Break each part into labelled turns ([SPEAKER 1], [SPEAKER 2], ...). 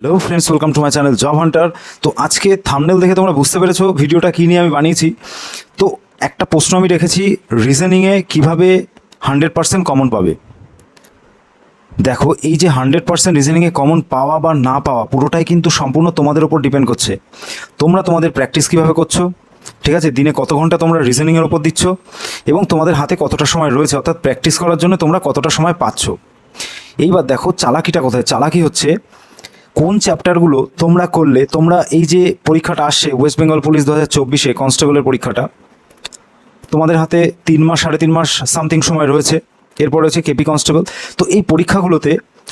[SPEAKER 1] Hello friends, welcome to my channel job Hunter. তো আজকে thumbnail দেখে তোমরা বুঝতে পেরেছো ভিডিওটা কী নিয়ে আমি বানিয়েছি। তো একটা প্রশ্ন আমি রেখেছি, রিজনিংয়ে কীভাবে 100% কমন পাবে। দেখো, এই যে 100% রিজনিংয়ে কমন পাওয়া বা না পাওয়া পুরোটাই কিন্তু সম্পূর্ণ তোমাদের ওপর ডিপেন্ড করছে। তোমরা তোমাদের প্র্যাকটিস কীভাবে করছো, ঠিক আছে, দিনে কত ঘন্টা তোমরা রিজনিংয়ের ওপর দিচ্ছ এবং তোমাদের হাতে কতটা সময় রয়েছে, অর্থাৎ প্র্যাকটিস করার জন্য তোমরা কতটা সময় পাচ্ছ। এইবার দেখো চালাকিটা কোথায়। চালাকি হচ্ছে কোন চ্যাপ্টারগুলো তোমরা করলে তোমরা এই যে পরীক্ষাটা আসছে ওয়েস্ট বেঙ্গল পুলিশ 2024 কনস্টেবলের পরীক্ষাটা, তোমাদের হাতে 3 মাস 3.5 মাস সামথিং সময় রয়েছে। এরপর রয়েছে কেপি কনস্টেবল। তো এই পরীক্ষাগুলোতে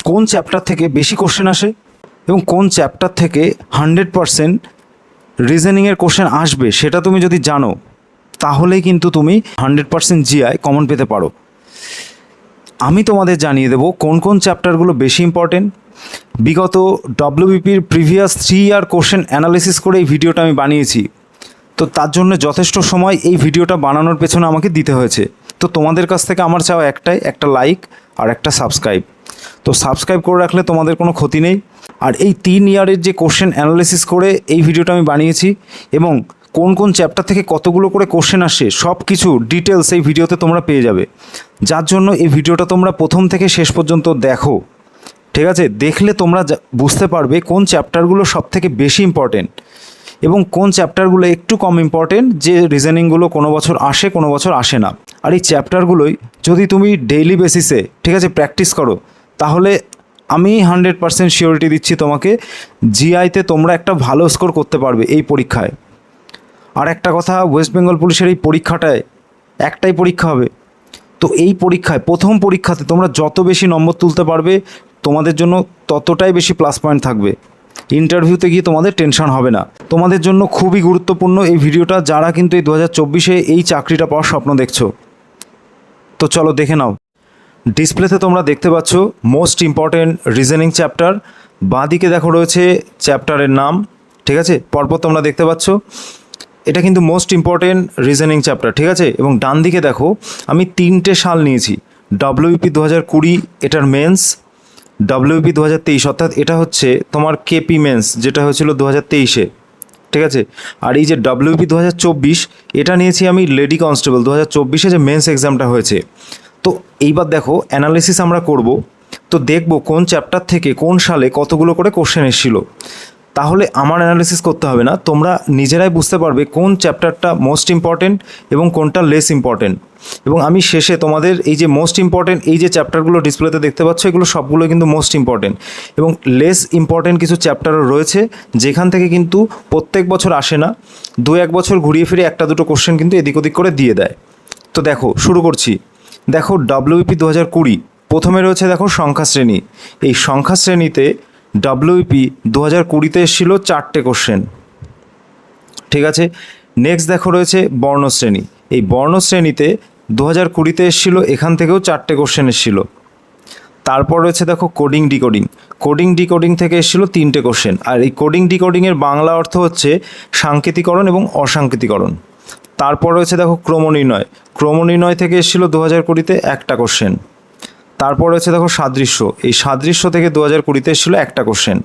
[SPEAKER 1] কোন চ্যাপ্টার থেকে বেশি কোশ্চেন আসে এবং কোন চ্যাপ্টার থেকে 100% রিজনিংয়ের কোশ্চেন আসবে সেটা তুমি যদি জানো, তাহলেই কিন্তু তুমি 100% জিআই কমন পেতে পারো। আমি তোমাদের জানিয়ে দেবো কোন কোন চ্যাপ্টারগুলো বেশি ইম্পর্টেন্ট। বিগত ডব্লিউবিপির প্রিভিয়াস 3 ইয়ার কোশ্চেন অ্যানালিসিস করে এই ভিডিওটা আমি বানিয়েছি। তো তার জন্য যথেষ্ট সময় এই ভিডিওটা বানানোর পেছনে আমাকে দিতে হয়েছে। তো তোমাদের কাছ থেকে আমার চাওয়া একটাই, একটা লাইক আর একটা সাবস্ক্রাইব। তো সাবস্ক্রাইব করে রাখলে তোমাদের কোনো ক্ষতি নেই। আর এই 3 ইয়ারের যে কোশ্চেন অ্যানালিসিস করে এই ভিডিওটা আমি বানিয়েছি এবং কোন কোন চ্যাপ্টার থেকে কতগুলো করে কোশ্চেন আসে সব কিছু ডিটেলস এই ভিডিওতে তোমরা পেয়ে যাবে। যার জন্য এই ভিডিওটা তোমরা প্রথম থেকে শেষ পর্যন্ত দেখো, ঠিক আছে। দেখলে তোমরা বুঝতে পারবে কোন চ্যাপ্টারগুলো সব থেকে বেশি ইম্পর্টেন্ট এবং কোন চ্যাপ্টারগুলো একটু কম ইম্পর্টেন্ট, যে রিজনিংগুলো কোনো বছর আসে কোনো বছর আসে না। আর এই চ্যাপ্টারগুলোই যদি তুমি ডেইলি বেসিসে, ঠিক আছে, প্র্যাকটিস করো, তাহলে আমি 100% শিওরিটি দিচ্ছি তোমাকে, জিআইতে তোমরা একটা ভালো স্কোর করতে পারবে এই পরীক্ষায়। আর একটা কথা, ওয়েস্ট বেঙ্গল পুলিশের এই পরীক্ষাটায় একটাই পরীক্ষা হবে। তো এই পরীক্ষায় প্রথম পরীক্ষাতে তোমরা যত বেশি নম্বর তুলতে পারবে তোমাদের জন্য ততটাই বেশি প্লাস পয়েন্ট থাকবে। ইন্টারভিউতে গিয়ে তোমাদের টেনশন হবে না। তোমাদের জন্য খুবই গুরুত্বপূর্ণ এই ভিডিওটা, যারা কিন্তু এই 2024 এই চাকরিটা পাওয়ার স্বপ্ন দেখছো। তো চলো দেখে নাও। ডিসপ্লেতে তোমরা দেখতে পাচ্ছ মোস্ট ইম্পর্টেন্ট রিজনিং চ্যাপ্টার। বাঁ দিকে দেখো রয়েছে চ্যাপ্টারের নাম, ঠিক আছে, পরপর তোমরা দেখতে পাচ্ছ। এটা কিন্তু মোস্ট ইম্পর্টেন্ট রিজনিং চ্যাপ্টার, ঠিক আছে। এবং ডান দিকে দেখো আমি 3টে সাল নিয়েছি। ডব্লিউপি 2020 এটার মেন্স, ডব্লিউপি 2023 অর্থাৎ এটা হচ্ছে তোমার কেপি মেন্স যেটা হয়েছিল 2023-এ, ঠিক আছে। আর এই যে ডব্লিউপি 2024 এটা নিয়েছি আমি লেডি কনস্টেবল 2024-এ যে মেন্স এক্সামটা হয়েছে। তো এইবার দেখো অ্যানালিসিস আমরা করব। তো দেখব কোন চ্যাপ্টার থেকে কোন সালে কতগুলো করে কোশ্চেন এসেছিলো। তাহলে আমার অ্যানালিসিস করতে হবে না, তোমরা নিজেরাই বুঝতে পারবে কোন চ্যাপ্টারটা মোস্ট ইম্পর্টেন্ট এবং কোনটা লেস ইম্পর্টেন্ট। এবং আমি শেষে তোমাদের এই যে মোস্ট ইম্পর্টেন্ট এই যে চ্যাপ্টারগুলো ডিসপ্লেতে দেখতে পাচ্ছ, এগুলো সবগুলো কিন্তু মোস্ট ইম্পর্টেন্ট। এবং লেস ইম্পর্টেন্ট কিছু চ্যাপ্টারও রয়েছে যেখান থেকে কিন্তু প্রত্যেক বছর আসে না, 2-1 বছর ঘুরিয়ে ফিরে একটা দুটো কোশ্চেন কিন্তু এদিক ওদিক করে দিয়ে দেয়। তো দেখো শুরু করছি। দেখো ডব্লিউপি 2020 প্রথমে রয়েছে দেখো সংখ্যা শ্রেণী। এই সংখ্যা শ্রেণীতে ডব্লিউপি 2020-তে এসেছিল 4টে কোশ্চেন, ঠিক আছে। নেক্সট দেখো রয়েছে বর্ণশ্রেণী। এই বর্ণশ্রেণীতে 2020-তে এসেছিল, এখান থেকেও 4টে কোশ্চেন এসেছিল। তারপর রয়েছে দেখো কোডিং ডিকোডিং। কোডিং ডিকোডিং থেকে এসেছিল 3টে কোশ্চেন। আর এই কোডিং ডিকোডিংয়ের বাংলা অর্থ হচ্ছে সাংকেতিকরণ এবং অসাংকেতিকরণ। তারপর রয়েছে দেখো ক্রমনির্ণয়। ক্রমনির্ণয় থেকে এসেছিল 2020-তে একটা কোশ্চেন। তারপর রয়েছে দেখো সাদৃশ্য। এই সাদৃশ্য থেকে 2020-তে এসেছিল একটা কোশ্চেন।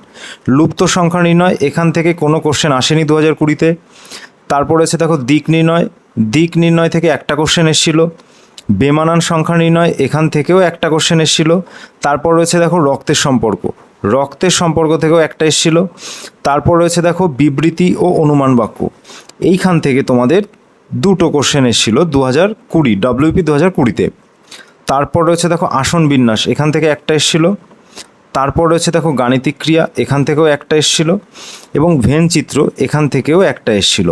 [SPEAKER 1] লুপ্ত সংখ্যা নির্ণয়, এখান থেকে কোনো কোশ্চেন আসেনি 2020-তে। তারপর রয়েছে দেখো দিক নির্ণয়। দিক নির্ণয় থেকে একটা কোশ্চেন এসেছিল। বেমানান সংখ্যা নির্ণয়, এখান থেকেও একটা কোশ্চেন এসেছিল। তারপর রয়েছে দেখো রক্তের সম্পর্ক। রক্তের সম্পর্ক থেকেও একটা এসেছিল। তারপর রয়েছে দেখো বিবৃতি ও অনুমান বাক্য। এইখান থেকে তোমাদের 2টো কোশ্চেন এসেছিল 2020 ডব্লিউপি 2020-তে। তারপর রয়েছে দেখো আসন বিন্যাস, এখান থেকে একটা এসেছিল। তারপর রয়েছে দেখো গাণিতিক ক্রিয়া, এখান থেকেও একটা এসেছিল। এবং ভেন চিত্র, এখান থেকেও একটা এসেছিল।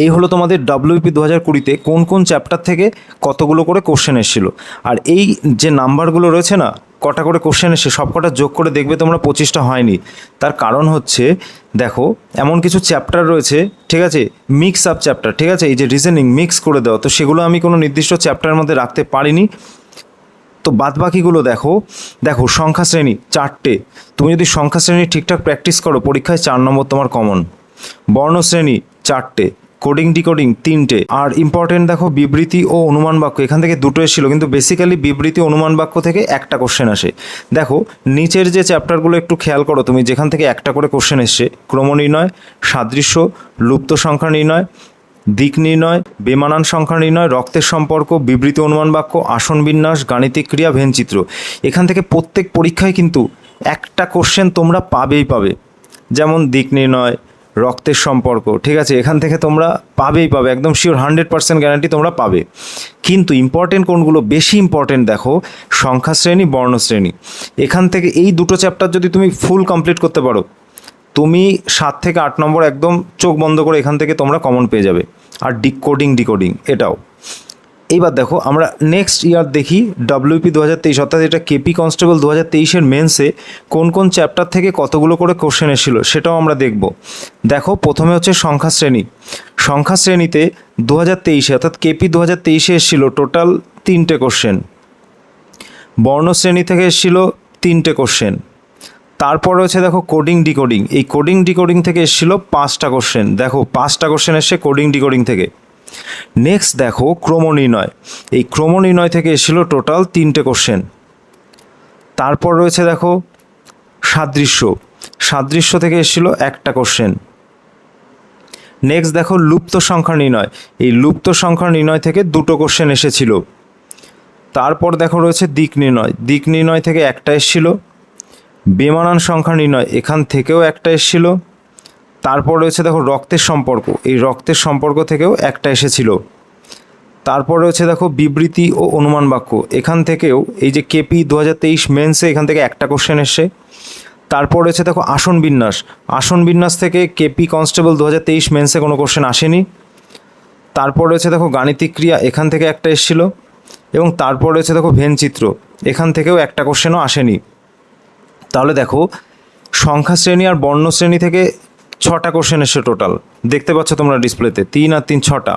[SPEAKER 1] এই হলো তোমাদের ডব্লিউপি 2020-তে কোন কোন চ্যাপ্টার থেকে কতগুলো করে কোশ্চেন এসেছিল। আর এই যে নাম্বারগুলো রয়েছে না, কটা করে কোশ্চেন এসে সব কটা যোগ করে দেখবে তোমরা 25টা হয়নি। তার কারণ হচ্ছে দেখো এমন কিছু চ্যাপ্টার রয়েছে, ঠিক আছে, মিক্স আপ চ্যাপ্টার, ঠিক আছে, এই যে রিজনিং মিক্স করে দেওয়া, তো সেগুলো আমি কোনো নির্দিষ্ট চ্যাপ্টারের মধ্যে রাখতে পারিনি। তো বাদবাকিগুলো দেখো। দেখো সংখ্যা শ্রেণী 4টে। তুমি যদি সংখ্যা শ্রেণী ঠিকঠাক প্র্যাকটিস করো, পরীক্ষায় 4 নম্বর তোমার কমন। বর্ণশ্রেণী 4টে, কোডিং ডিকোডিং 3টে, আর ইম্পর্টেন্ট দেখো বিবৃতি ও অনুমান বাক্য এখান থেকে 2টো এসেছিলো, কিন্তু বেসিক্যালি বিবৃতি অনুমান বাক্য থেকে একটা কোশ্চেন আসে। দেখো নিচের যে চ্যাপ্টারগুলো একটু খেয়াল করো তুমি, যেখান থেকে একটা করে কোশ্চেন এসছে, ক্রম নির্ণয়, সাদৃশ্য, লুপ্ত সংখ্যা নির্ণয়, দিক নির্ণয়, বেমানান সংখ্যা নির্ণয়, রক্তের সম্পর্ক, বিবৃতি অনুমান বাক্য, আসন বিন্যাস, গাণিতিক ক্রিয়া, ভেনচিত্র, এখান থেকে প্রত্যেক পরীক্ষায় কিন্তু একটা কোশ্চেন তোমরা পাবেই পাবে। যেমন দিক নির্ণয়, রক্তের সম্পর্ক, ঠিক আছে, এখান থেকে তোমরা পাবেই পাবে, একদম শিওর 100% গ্যারান্টি তোমরা পাবে। কিন্তু ইম্পর্টেন্ট কোনগুলো, বেশি ইম্পর্টেন্ট দেখো সংখ্যা শ্রেণী, বর্ণ শ্রেণী, এখান থেকে এই দুটো চ্যাপ্টার যদি তুমি ফুল কমপ্লিট করতে পারো, তুমি 7 থেকে 8 নম্বর একদম চোখ বন্ধ করে এখান থেকে তোমরা কমন পেয়ে যাবে। আর ডিকোডিং এটাও। এইবার দেখো আমরা নেক্সট ইয়ার দেখি WP 2023, অর্থাৎ এটা কেপি কনস্টেবল 2023-এর মেন্সে কোন কোন চ্যাপ্টার থেকে কতগুলো করে কোশ্চেন এসেছিল সেটাও আমরা দেখব। দেখো প্রথমে হচ্ছে সংখ্যা শ্রেণী। সংখ্যা শ্রেণীতে 2023-এ অর্থাৎ কেপি 2023-এ এসেছিল টোটাল 3টে কোশ্চেন। বর্ণ শ্রেণী থেকে এসেছিল 3টে কোশ্চেন। তারপর রয়েছে দেখো কোডিং ডিকোডিং, এই কোডিং ডিকোডিং থেকে এসেছিল 5টা কোশ্চেন। দেখো 5টা কোশ্চেন এসছে কোডিং ডিকোডিং থেকে। নেক্সট দেখো ক্রম নির্ণয়, এই ক্রম নির্ণয় থেকে এসেছিল টোটাল 3টে কোশ্চেন। তারপর রয়েছে দেখো সাদৃশ্য থেকে এসেছিল একটা কোশ্চেন। নেক্সট দেখো লুপ্ত সংখ্যা নির্ণয়, এই লুপ্ত সংখ্যা নির্ণয় থেকে 2টো কোশ্চেন এসেছিল। তারপর দেখো রয়েছে দিক নির্ণয় থেকে একটা এসেছিল। বেমানান সংখ্যা নির্ণয়, এখান থেকেও একটা এসেছিল। তারপর রয়েছে দেখো রক্তের সম্পর্ক, এই রক্তের সম্পর্ক থেকেও একটা এসেছিল। তারপর রয়েছে দেখো বিবৃতি ও অনুমান বাক্য, এখান থেকেও এই যে কেপি 2023 মেন্সে এখান থেকে একটা কোশ্চেন এসছে। তারপর রয়েছে দেখো আসন বিন্যাস থেকে কেপি কনস্টেবল 2023 মেন্সে কোনো কোশ্চেন আসেনি। তারপর রয়েছে দেখো গাণিতিক ক্রিয়া, এখান থেকে একটা এসেছিল। এবং তারপর রয়েছে দেখো ভেনচিত্র, এখান থেকেও একটা কোশ্চেনও আসেনি। তাহলে দেখো সংখ্যা শ্রেণী আর বর্ণ শ্রেণী থেকে 6টা কোশ্চেন এসছে টোটাল, দেখতে পাচ্ছ তোমরা ডিসপ্লেতে, 3 আর 3 6টা।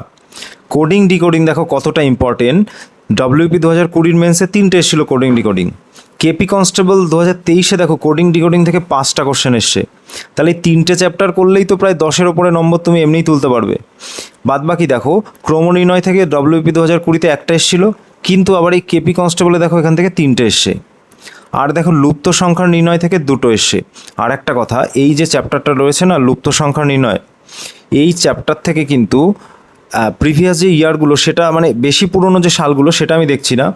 [SPEAKER 1] কোডিং ডিকোডিং দেখো কতটা ইম্পর্টেন্ট, WP 2020 মেন্সে 3টে এসেছিল কোডিং ডিকোডিং। কেপি কনস্টেবল 2023-এ দেখো কোডিং ডিকোডিং থেকে 5টা কোশ্চেন এসছে। তাহলে এই 3টে চ্যাপ্টার করলেই তো প্রায় 10-এর ওপরে নম্বর তুমি এমনিই তুলতে পারবে। বাদবাকি দেখো ক্রম নির্ণয় থেকে WP 2020-তে একটা এসেছিল, কিন্তু আবার এই কেপি কনস্টেবলে দেখো এখান থেকে 3টে এসছে। আর দেখো লুপ্ত সংখ্যার নির্ণয় থেকে 2টো এসছে। আর একটা কথা, এই যে চ্যাপ্টারটা রয়েছে না লুপ্ত সংখ্যার নির্ণয়, এই চ্যাপ্টার থেকে কিন্তু প্রিভিয়াস যে ইয়ারগুলো, সেটা মানে বেশি পুরনো যে সালগুলো সেটা আমি দেখছি না,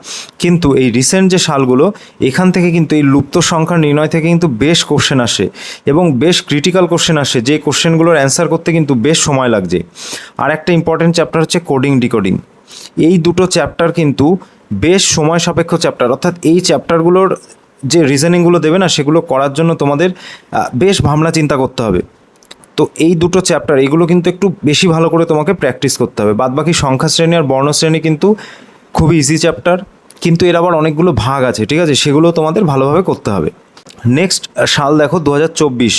[SPEAKER 1] কিন্তু এই রিসেন্ট যে সালগুলো এখান থেকে কিন্তু এই লুপ্ত সংখ্যার নির্ণয় থেকে কিন্তু বেশ কোশ্চেন আসে এবং বেশ ক্রিটিক্যাল কোশ্চেন আসে, যে কোশ্চেনগুলোর অ্যান্সার করতে কিন্তু বেশ সময় লাগছে। আর একটা ইম্পর্টেন্ট চ্যাপ্টার হচ্ছে কোডিং ডিকোডিং। এই দুটো চ্যাপ্টার কিন্তু বেশ সময় সাপেক্ষ চ্যাপ্টার, অর্থাৎ এই চ্যাপ্টারগুলোর যে রিজনিংগুলো দেবে না সেগুলো করার জন্য তোমাদের বেশ ভাবনা চিন্তা করতে হবে। তো এই দুটো চ্যাপ্টার এগুলো কিন্তু একটু বেশি ভালো করে তোমাকে প্র্যাকটিস করতে হবে। বাদবাকি সংখ্যা শ্রেণী আর বর্ণ শ্রেণী কিন্তু খুবই ইজি চ্যাপ্টার, কিন্তু এর আবার অনেকগুলো ভাগ আছে, ঠিক আছে, সেগুলো তোমাদের ভালোভাবে করতে হবে। নেক্সট সাল দেখো 2024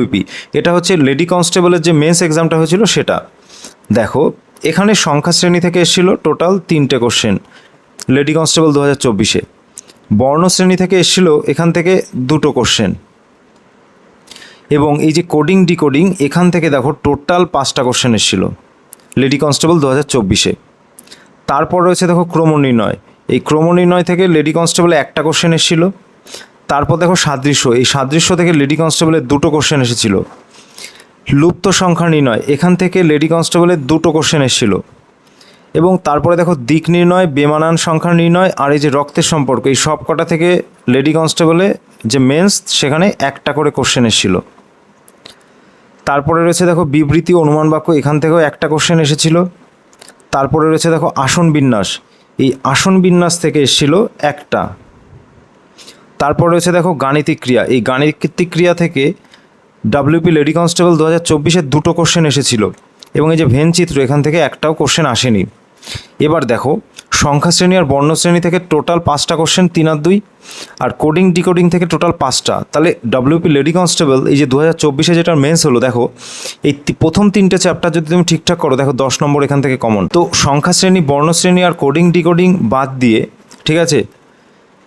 [SPEAKER 1] WP, এটা হচ্ছে লেডি কনস্টেবলের যে মেন্স এক্সামটা হয়েছিল সেটা। দেখো এখানে সংখ্যা শ্রেণী থেকে এসেছিল টোটাল 3টে কোশ্চেন লেডি কনস্টেবল 2024-এ। বর্ণ শ্রেণী থেকে এসেছিল এখান থেকে 2টো কোশ্চেন। এবং এই যে কোডিং ডিকোডিং, এখান থেকে দেখো টোটাল 5টা কোশ্চেন এসেছিল লেডি কনস্টেবল 2024-এ। তারপর রয়েছে দেখো ক্রম নির্ণয়, এই ক্রম নির্ণয় থেকে লেডি কনস্টেবলে একটা কোশ্চেন এসেছিল। তারপর দেখো এই সাদৃশ্য থেকে লেডি কনস্টেবলের 2টো কোশ্চেন এসেছিল। লুপ্ত সংখ্যা নির্ণয়, এখান থেকে লেডি কনস্টেবলের 2টো কোশ্চেন এসেছিল। এবং তারপরে দেখো দিক নির্ণয়, বেমানান সংখ্যা নির্ণয় আর এই যে রক্তের সম্পর্ক, এই সব কটা থেকে লেডি কনস্টেবলে যে মেন্স সেখানে একটা করে কোশ্চেন এসেছিল। তারপরে রয়েছে দেখো বিবৃতি অনুমান বাক্য, এখান থেকেও একটা কোশ্চেন এসেছিল। তারপরে রয়েছে দেখো আসন বিন্যাস, এই আসন বিন্যাস থেকে এসেছিল একটা। তারপর রয়েছে দেখো গাণিতিক ক্রিয়া, এই গাণিতিক ক্রিয়া থেকে WP লেডি কনস্টেবল 2024-এর 2টো কোশ্চেন এসেছিল। এবং এই যে ভেনচিত্র, এখান থেকে একটাও কোশ্চেন আসেনি। এবার দেখো সংখ্যা শ্রেণী আর বর্ণ শ্রেণী থেকে টোটাল 5টা কোশ্চেন, 3 আর 2, আর কোডিং ডিকোডিং থেকে টোটাল 5টা। তাহলে WP লেডি কনস্টেবল এই যে 2024-এ যেটা মেন্স হলো, দেখো এই প্রথম 3টে চ্যাপ্টার যদি তুমি ঠিকঠাক করো, দেখো 10 নম্বর এখান থেকে কমন। তো সংখ্যা শ্রেণী, বর্ণ শ্রেণী আর কোডিং ডিকোডিং বাদ দিয়ে, ঠিক আছে,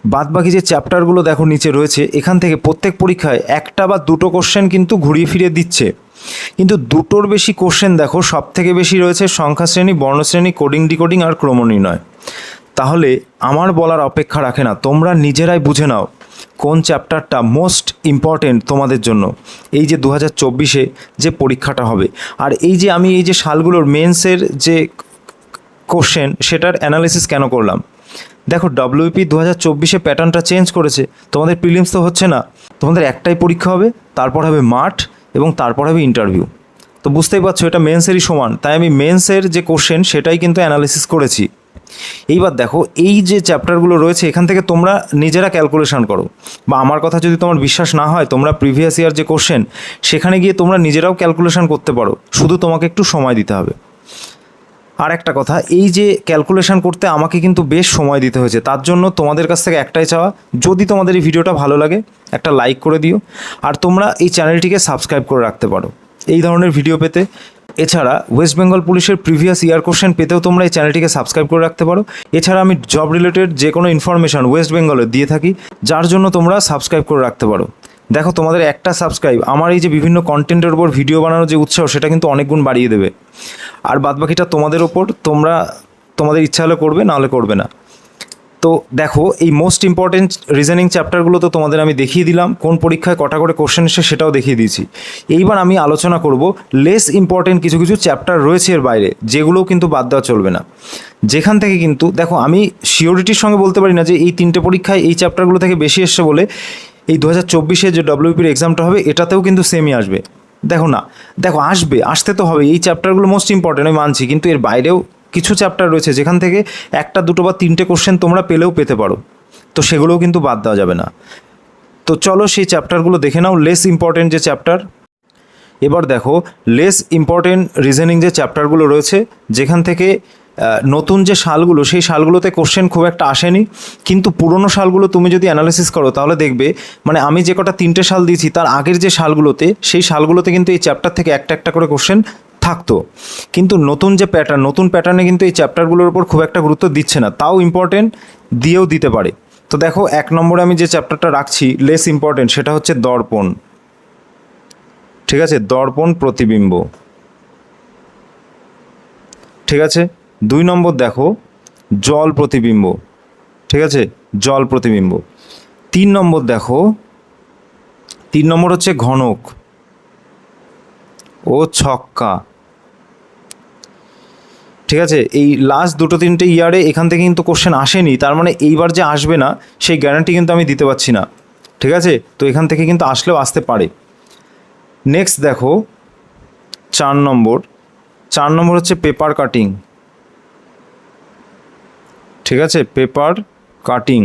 [SPEAKER 1] বাদ বাকি যে চ্যাপ্টারগুলো দেখো নিচে রয়েছে, এখান থেকে প্রত্যেক পরীক্ষায় একটা বা 2টো কোশ্চেন কিন্তু ঘুরিয়ে ফিরিয়ে দিচ্ছে। কিন্তু দুটোর বেশি কোশ্চেন দেখো সব থেকে বেশি রয়েছে সংখ্যা শ্রেণী, বর্ণশ্রেণী, কোডিং ডিকোডিং আর ক্রমনির্ণয়। তাহলে আমার বলার অপেক্ষা রাখে না, তোমরা নিজেরাই বুঝে নাও কোন চ্যাপ্টারটা মোস্ট ইম্পর্টেন্ট তোমাদের জন্য এই যে 2024-এ যে পরীক্ষাটা হবে। আর এই যে আমি এই যে সালগুলোর মেন্সের যে কোশ্চেন সেটার অ্যানালিসিস কেন করলাম, দেখো WBP 2024-এ প্যাটার্নটা চেঞ্জ করেছে। তোমাদের প্রিলিমস তো হচ্ছে না, তোমাদের একটাই পরীক্ষা হবে, তারপর হবে মাঠ এবং তারপর হবে ইন্টারভিউ। তো বুঝতেই পারছো এটা মেন্সেরই সমান, তাই আমি মেন্সের যে কোশ্চেন সেটাই কিন্তু অ্যানালিসিস করেছি। এইবার দেখো এই যে চ্যাপ্টারগুলো রয়েছে এখান থেকে তোমরা নিজেরা ক্যালকুলেশন করো, বা আমার কথা যদি তোমার বিশ্বাস না হয় তোমরা প্রিভিয়াস ইয়ার যে কোশ্চেন সেখানে গিয়ে তোমরা নিজেরাও ক্যালকুলেশন করতে পারো, শুধু তোমাকে একটু সময় দিতে হবে। আর একটা কথা, এই যে ক্যালকুলেশন করতে আমাকে কিন্তু বেশ সময় দিতে হয়েছে, তার জন্য তোমাদের কাছ থেকে একটাই চাওয়া, যদি তোমাদের এই ভিডিওটা ভালো লাগে একটা লাইক করে দিও, আর তোমরা এই চ্যানেলটিকে সাবস্ক্রাইব করে রাখতে পারো এই ধরনের ভিডিও পেতে। এছাড়া ওয়েস্ট বেঙ্গল পুলিশের প্রিভিয়াস ইয়ার কোশ্চেন পেতেও তোমরা এই চ্যানেলটিকে সাবস্ক্রাইব করে রাখতে পারো। এছাড়া আমি জব রিলেটেড যে কোনো ইনফরমেশান ওয়েস্ট বেঙ্গলে দিয়ে থাকি, যার জন্য তোমরা সাবস্ক্রাইব করে রাখতে পারো। দেখো তোমাদের একটা সাবস্ক্রাইব আমার এই যে বিভিন্ন কন্টেন্টের উপর ভিডিও বানানোর যে উৎসাহ সেটা কিন্তু অনেক গুণ বাড়িয়ে দেবে। আর বাদবাকিটা তোমাদের ওপর, তোমরা তোমাদের ইচ্ছা হলে করবে, না হলে করবে না। তো দেখো এই মোস্ট ইম্পর্টেন্ট রিজনিং চ্যাপ্টারগুলো তো তোমাদের আমি দেখিয়ে দিলাম, কোন পরীক্ষায় কটা করে কোশ্চেন এসে সেটাও দেখিয়ে দিয়েছি। এইবার আমি আলোচনা করব লেস ইম্পর্টেন্ট কিছু কিছু চ্যাপ্টার রয়েছে এর বাইরে, যেগুলোও কিন্তু বাদ দেওয়া চলবে না। যেখান থেকে কিন্তু দেখো আমি শিওরিটির সঙ্গে বলতে পারি না যে এই তিনটে পরীক্ষায় এই চ্যাপ্টারগুলো থেকে বেশি এসছে বলে এই 2024-এ যে WBPর এক্সামটা হবে এটাতেও কিন্তু সেমই আসবে। দেখো আসবে, আসতে তো হবে, এই চ্যাপ্টারগুলো মোস্ট ইম্পর্টেন্ট আমি মানছি, কিন্তু এর বাইরেও কিছু চ্যাপ্টার রয়েছে যেখান থেকে একটা, দুটো বা তিনটে কোশ্চেন তোমরা পেলেও পেতে পারো, তো সেগুলোও কিন্তু বাদ দেওয়া যাবে না। তো চলো সেই চ্যাপ্টারগুলো দেখে নাও, লেস ইম্পর্টেন্ট যে চ্যাপ্টার। এবার দেখো লেস ইম্পর্টেন্ট রিজনিং যে চ্যাপ্টারগুলো রয়েছে যেখান থেকে নতুন যে সালগুলো সেই সালগুলোতে কোশ্চেন খুব একটা আসেনি, কিন্তু পুরনো সালগুলো তুমি যদি অ্যানালিসিস করো তাহলে দেখবে মানে আমি যে কটা তিনটে সাল দিয়েছি তার আগের যে সালগুলোতে সেই সালগুলোতে কিন্তু এই চ্যাপ্টার থেকে একটা একটা করে কোশ্চেন থাকতো। কিন্তু নতুন যে প্যাটার্ন, নতুন প্যাটার্নে কিন্তু এই চ্যাপ্টারগুলোর উপর খুব একটা গুরুত্ব দিচ্ছে না, তাও ইম্পর্টেন্ট দিয়েও দিতে পারে। তো দেখো 1 নম্বরে আমি যে চ্যাপ্টারটা রাখছি লেস ইম্পর্টেন্ট সেটা হচ্ছে দর্পণ, ঠিক আছে, দর্পণ প্রতিবিম্ব, ঠিক আছে। 2 নম্বর দেখো জল প্রতিবিম্ব, ঠিক আছে, জল প্রতিবিম্ব। 3 নম্বর দেখো, 3 নম্বর হচ্ছে ঘনক ও ছক্কা, ঠিক আছে। এই লাস্ট 2-3টে ইয়ারে এখান থেকে কিন্তু কোশ্চেন আসেনি, তার মানে এইবার যে আসবে না সেই গ্যারান্টি কিন্তু আমি দিতে পারছি না, ঠিক আছে। তো এখান থেকে কিন্তু আসলেও আসতে পারে। নেক্সট দেখো 4 নম্বর, 4 নম্বর হচ্ছে পেপার কাটিং, ঠিক আছে, পেপার কাটিং।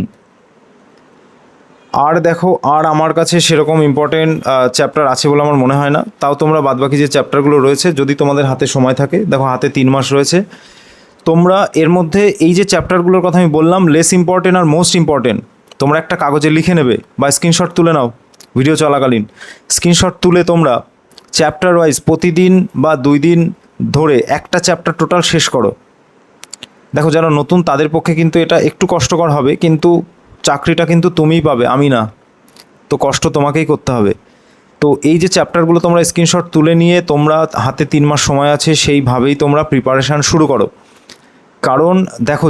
[SPEAKER 1] আর দেখো আর আমার কাছে সেরকম ইম্পর্টেন্ট চ্যাপ্টার আছে বলে আমার মনে হয় না, তাও তোমরা বাদবাকি যে চ্যাপ্টারগুলো রয়েছে যদি তোমাদের হাতে সময় থাকে, দেখো হাতে 3 মাস রয়েছে, তোমরা এর মধ্যে এই যে চ্যাপ্টারগুলোর কথা আমি বললাম লেস ইম্পর্টেন্ট আর মোস্ট ইম্পর্টেন্ট, তোমরা একটা কাগজে লিখে নেবে বা স্ক্রিনশট তুলে নাও ভিডিও চলাকালীন। স্ক্রিনশট তুলে তোমরা চ্যাপ্টার ওয়াইজ প্রতিদিন বা 2 দিন ধরে একটা চ্যাপ্টার টোটাল শেষ করো। দেখো যারা নতুন তাদের পক্ষে কিন্তু এটা একটু কষ্টকর হবে, কিন্তু চাকরিটা কিন্তু তুমিই পাবে, আমি না, তো কষ্ট তোমাকেই করতে হবে। তো এই যে চ্যাপ্টারগুলো তোমরা স্ক্রিনশট তুলে নিয়ে তোমরা হাতে 3 মাস সময় আছে সেইভাবেই তোমরা প্রিপারেশান শুরু করো। কারণ দেখো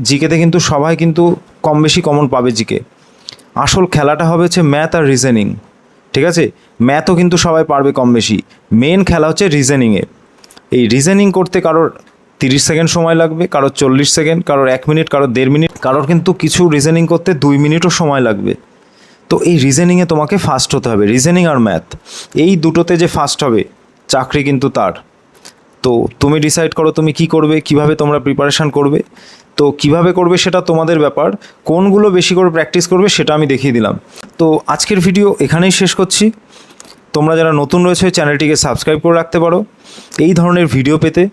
[SPEAKER 1] জিকেতে কিন্তু সবাই কিন্তু কম বেশি কমন পাবে জিকে, আসল খেলাটা হবে হচ্ছে ম্যাথ আর রিজনিং, ঠিক আছে। ম্যাথও কিন্তু সবাই পারবে কম বেশি, মেন খেলা হচ্ছে রিজনিংয়ে। এই রিজনিং করতে কারোর 30 সেকেন্ড সময় লাগবে, কারোর 40 সেকেন্ড, কারোর 1 মিনিট, কারোর 1.5 মিনিট, কারোর কিন্তু কিছু রিজনিং করতে 2 মিনিটও সময় লাগবে। তো এই রিজনিংয়ে তোমাকে ফার্স্ট হতে হবে, রিজনিং আর ম্যাথ এই দুটোতে যে ফার্স্ট হবে চাকরি কিন্তু তার। তো তুমি ডিসাইড করো তুমি কি করবে, কিভাবে তোমরা প্রিপারেশান করবে। তো কিভাবে করবে সেটা তোমাদের ব্যাপার, কোনগুলো বেশি করে প্র্যাকটিস করবে সেটা আমি দেখিয়ে দিলাম। তো আজকের ভিডিও এখানেই শেষ করছি। তোমরা যারা নতুন রয়েছে চ্যানেলটিকে সাবস্ক্রাইব করে রাখতে পারো এই ধরনের ভিডিও পেতে।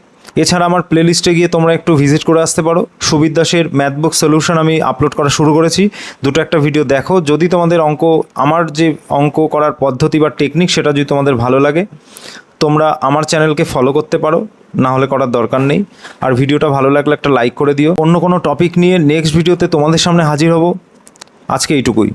[SPEAKER 1] এছাড়া আমার প্লেলিস্টে গিয়ে তোমরা একটু ভিজিট করে আসতে পারো, সুবিদ দাসের ম্যাথ বুক সলিউশন আমি আপলোড করা শুরু করেছি, দুটো একটা ভিডিও দেখো। যদি তোমাদের আমার যে অঙ্ক করার পদ্ধতি বা টেকনিক সেটা যদি তোমাদের ভালো লাগে তোমরা আমার চ্যানেলকে ফলো করতে পারো, না হলে করার দরকার নেই। আর ভিডিওটা ভালো লাগলে একটা লাইক করে দিও। অন্য কোনো টপিক নিয়ে নেক্সট ভিডিওতে তোমাদের সামনে হাজির হব। আজকে এইটুকুই।